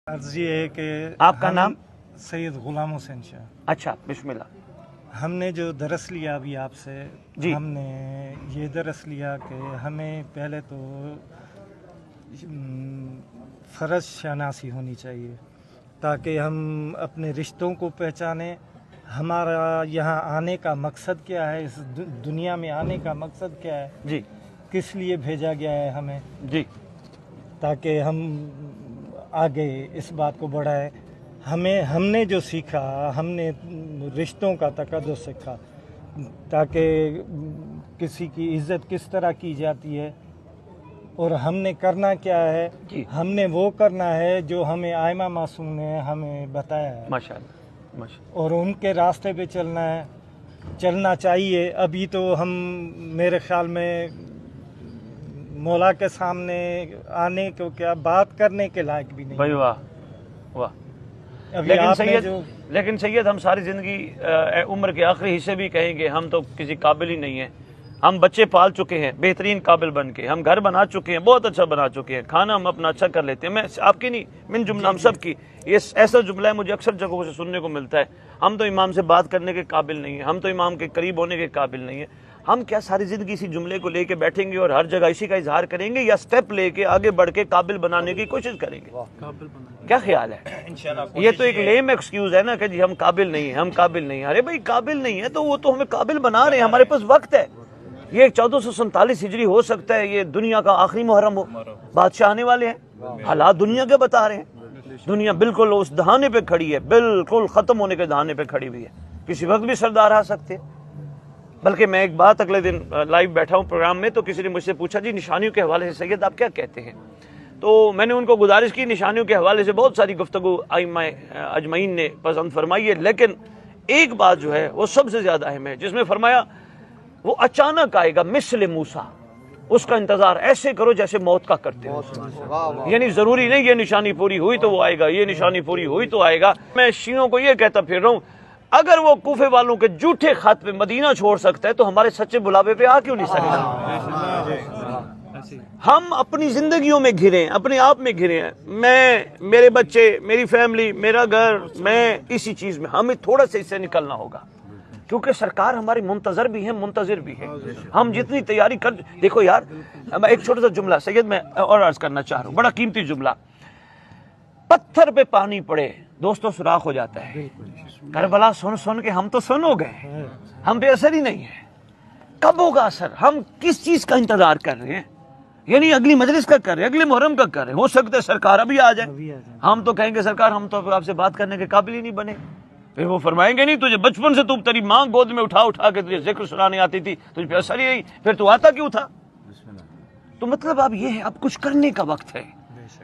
عرض یہ ہے کہ آپ کا نام؟ سید غلام حسین شاہ۔ اچھا، بسم اللہ۔ ہم نے جو درس لیا ابھی آپ سے، جی، ہم نے یہ درس لیا کہ ہمیں پہلے تو فرض شناسی ہونی چاہیے تاکہ ہم اپنے رشتوں کو پہچانیں، ہمارا یہاں آنے کا مقصد کیا ہے، اس دنیا میں آنے کا مقصد کیا ہے، جی کس لیے بھیجا گیا ہے ہمیں، جی، تاکہ ہم آگے اس بات کو بڑھائیں۔ ہم نے جو سیکھا، ہم نے رشتوں کا تقدس سیکھا تاکہ کسی کی عزت کس طرح کی جاتی ہے، اور ہم نے کرنا کیا ہے، جی، ہم نے وہ کرنا ہے جو ہمیں آئمہ معصوم نے ہمیں بتایا ہے، ماشاءاللہ ماشاءاللہ۔ اور ان کے راستے پہ چلنا چاہیے۔ ابھی تو ہم میرے خیال میں مولا کے سامنے آنے کو کیا بات کرنے کے لائق بھی نہیں۔ بھائی واہ واہ۔ ابھی لیکن آپ نے سید جو لیکن ہم ساری زندگی عمر کے آخری حصے بھی کہیں گے ہم تو کسی قابل ہی نہیں ہیں۔ ہم بچے پال چکے ہیں بہترین قابل بن کے، ہم گھر بنا چکے ہیں بہت اچھا بنا چکے ہیں، کھانا ہم اپنا اچھا کر لیتے ہیں۔ میں آپ کی نہیں، من جملہ ہم سب کی یہ ایسا جملہ ہے مجھے اکثر جگہوں سے سننے کو ملتا ہے، ہم تو امام سے بات کرنے کے قابل نہیں ہیں، ہم تو امام کے قریب ہونے کے قابل نہیں ہیں۔ ہم کیا ساری زندگی اسی جملے کو لے کے بیٹھیں گے اور ہر جگہ اسی کا اظہار کریں گے، یا سٹیپ لے کے آگے بڑھ کے قابل بنانے کی کوشش کریں گے؟ کیا خیال ہے؟ یہ تو ایک لیم ایکسکیوز ہے نا کہ جی ہم قابل نہیں ہیں، ہم قابل نہیں ہیں۔ ارے بھائی قابل نہیں ہے تو وہ تو ہمیں قابل بنا رہے ہیں، ہمارے پاس وقت ہے۔ یہ 1447 ہجری ہو سکتا ہے یہ دنیا کا آخری محرم ہو، بادشاہ آنے والے ہیں، حالات دنیا کے بتا رہے ہیں، دنیا بالکل اس دہانے پہ کھڑی ہے، بالکل ختم ہونے کے دہانے پہ کھڑی ہوئی ہے، کسی وقت بھی سردار آ سکتے ہیں۔ بلکہ میں ایک بات اگلے دن لائیو بیٹھا ہوں پروگرام میں، تو کسی نے مجھ سے پوچھا جی نشانیوں کے حوالے سے سید آپ کیا کہتے ہیں؟ تو میں نے ان کو گزارش کی، نشانیوں کے حوالے سے بہت ساری گفتگو ائمہ اجمعین نے پسند فرمائی ہے، لیکن ایک بات جو ہے وہ سب سے زیادہ اہم ہے، جس میں فرمایا وہ اچانک آئے گا مثل موسیٰ، اس کا انتظار ایسے کرو جیسے موت کا کرتے ہو۔ یعنی ضروری نہیں یہ نشانی پوری ہوئی تو وہ آئے گا، یہ نشانی پوری ہوئی تو آئے گا۔ میں شیعوں کو یہ کہتا پھر رہا ہوں، اگر وہ کوفے والوں کے جھوٹے خط پہ مدینہ چھوڑ سکتا ہے تو ہمارے سچے بلاوے پہ آ کیوں نہیں سکے گا؟ ہم اپنی زندگیوں میں گھرے ہیں، اپنے آپ میں گھرے ہیں، میں، میرے بچے، میری فیملی، میرا گھر، میں اسی چیز میں، ہمیں تھوڑا سا اس سے نکلنا ہوگا، کیونکہ سرکار ہماری منتظر بھی ہے، منتظر بھی ہے۔ ہم جتنی تیاری کر، دیکھو یار، ایک چھوٹا سا جملہ سید میں اور عرض کرنا چاہ رہا ہوں، بڑا قیمتی جملہ، پتھر پہ پانی پڑے دوستوں سوراخ ہو جاتا ہے۔ کربلا سن کے ہم تو سن ہو گئے، ہم پہ اثر ہی نہیں ہے۔ کب ہوگا اثر؟ ہم کس چیز کا انتظار کر رہے ہیں؟ یعنی اگلی مجلس کا کر رہے ہیں، اگلے محرم کا کر رہے ہیں، ہو سکتا ہے سرکار ابھی آ جائے، ہم تو کہیں گے سرکار ہم تو آپ سے بات کرنے کے قابل ہی نہیں بنے۔ پھر وہ فرمائیں گے نہیں تجھے بچپن سے تیری ماں گود میں اٹھا کے تجھے ذکر سنانے آتی تھی، تجھے پہ اثر ہی نہیں، پھر تو آتا کیوں تھا؟ تو مطلب اب یہ ہے، اب کچھ کرنے کا وقت ہے۔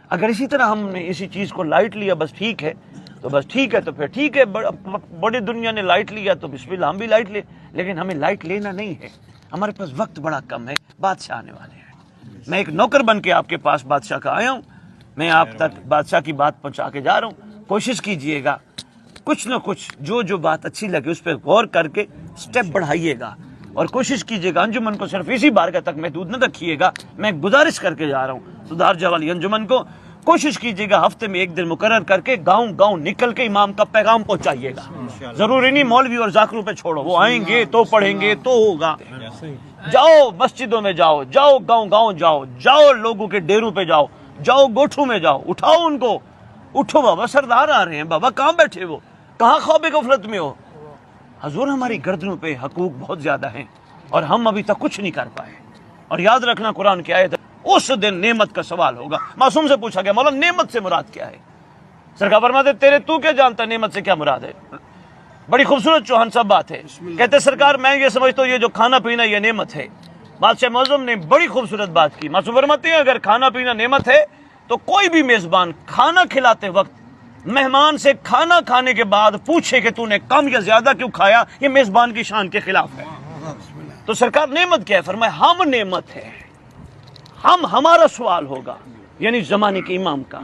اگر اسی طرح ہم نے اسی چیز کو لائٹ لیا بس ٹھیک ہے تو بس ٹھیک ہے، تو پھر ٹھیک ہے، بڑی دنیا نے لائٹ لیا تو بسم اللہ ہم بھی لائٹ لیں، لیکن ہمیں لائٹ لینا نہیں ہے، ہمارے پاس وقت بڑا کم ہے، بادشاہ آنے والے ہیں۔ میں ایک نوکر بن کے آپ کے پاس بادشاہ کا آیا ہوں، میں آپ تک بادشاہ کی بات پہنچا کے جا رہا ہوں، کوشش کیجئے گا کچھ نہ کچھ جو بات اچھی لگے اس پہ غور کر کے سٹیپ بڑھائیے گا، اور کوشش کیجئے گا انجمن کو صرف اسی بارگاہ تک محدود نہ رکھیے گا۔ میں گزارش کر کے جا رہا ہوں سدھار جوالی انجمن کو، کوشش کیجئے گا ہفتے میں ایک دن مقرر کر کے گاؤں نکل کے امام کا پیغام پہنچائیے گا۔ ضروری نہیں مولوی اور ذاکروں پہ چھوڑو، وہ آئیں گے تو پڑھیں گے تو ہوگا۔ جاؤ مسجدوں میں جاؤ گاؤں جاؤ لوگوں کے ڈیروں پہ جاؤ گوٹھوں میں جاؤ، اٹھاؤ ان کو، اٹھو بابا سردار آ رہے ہیں، بابا کہاں بیٹھے ہو، کہاں خواب غفلت میں ہو؟ حضور ہماری گردنوں پہ حقوق بہت زیادہ ہیں اور ہم ابھی تک کچھ نہیں کر پائے، اور یاد رکھنا قرآن کی آیت ہے، اس دن نعمت کا سوال ہوگا۔ معصوم سے پوچھا گیا مولا نعمت سے مراد کیا ہے؟ سرکار فرماتے تو کیا جانتا نعمت سے کیا مراد ہے؟ بڑی خوبصورت چوہان صاحب بات ہے، کہتے سرکار میں یہ سمجھتا ہوں یہ جو کھانا پینا یہ نعمت ہے۔ بادشاہ معظم نے بڑی خوبصورت بات کی، معصوم فرماتے ہیں اگر کھانا پینا نعمت ہے تو کوئی بھی میزبان کھانا کھلاتے وقت مہمان سے کھانا کھانے کے بعد پوچھے کہ تو نے کم یا زیادہ کیوں کھایا، یہ میزبان کی شان کے خلاف ہے۔ تو سرکار نعمت کیا ہے؟ فرمایا ہم نعمت ہے، ہمارا سوال ہوگا، یعنی زمانے کے امام کا۔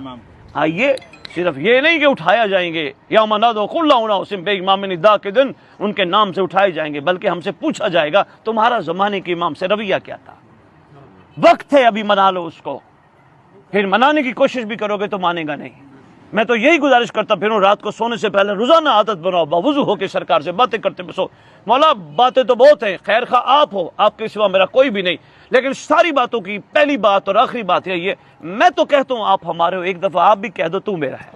آئیے صرف یہ نہیں کہ اٹھایا جائیں گے یوم ندعو کل اناس بامام ندا کے دن ان کے نام سے اٹھائے جائیں گے، بلکہ ہم سے پوچھا جائے گا تمہارا زمانے کے امام سے رویہ کیا تھا؟ وقت ہے ابھی منا لو اس کو، پھر منانے کی کوشش بھی کرو گے تو مانے گا نہیں۔ میں تو یہی گزارش کرتا پھروں رات کو سونے سے پہلے روزانہ عادت بناؤ، باوضو ہو کے سرکار سے باتیں کرتے سو۔ مولا باتیں تو بہت ہیں، خیر خواہ آپ ہو، آپ کے سوا میرا کوئی بھی نہیں، لیکن ساری باتوں کی پہلی بات اور آخری بات یہی ہے، میں تو کہتا ہوں آپ ہمارے ہو، ایک دفعہ آپ بھی کہہ دو تو میرا ہے۔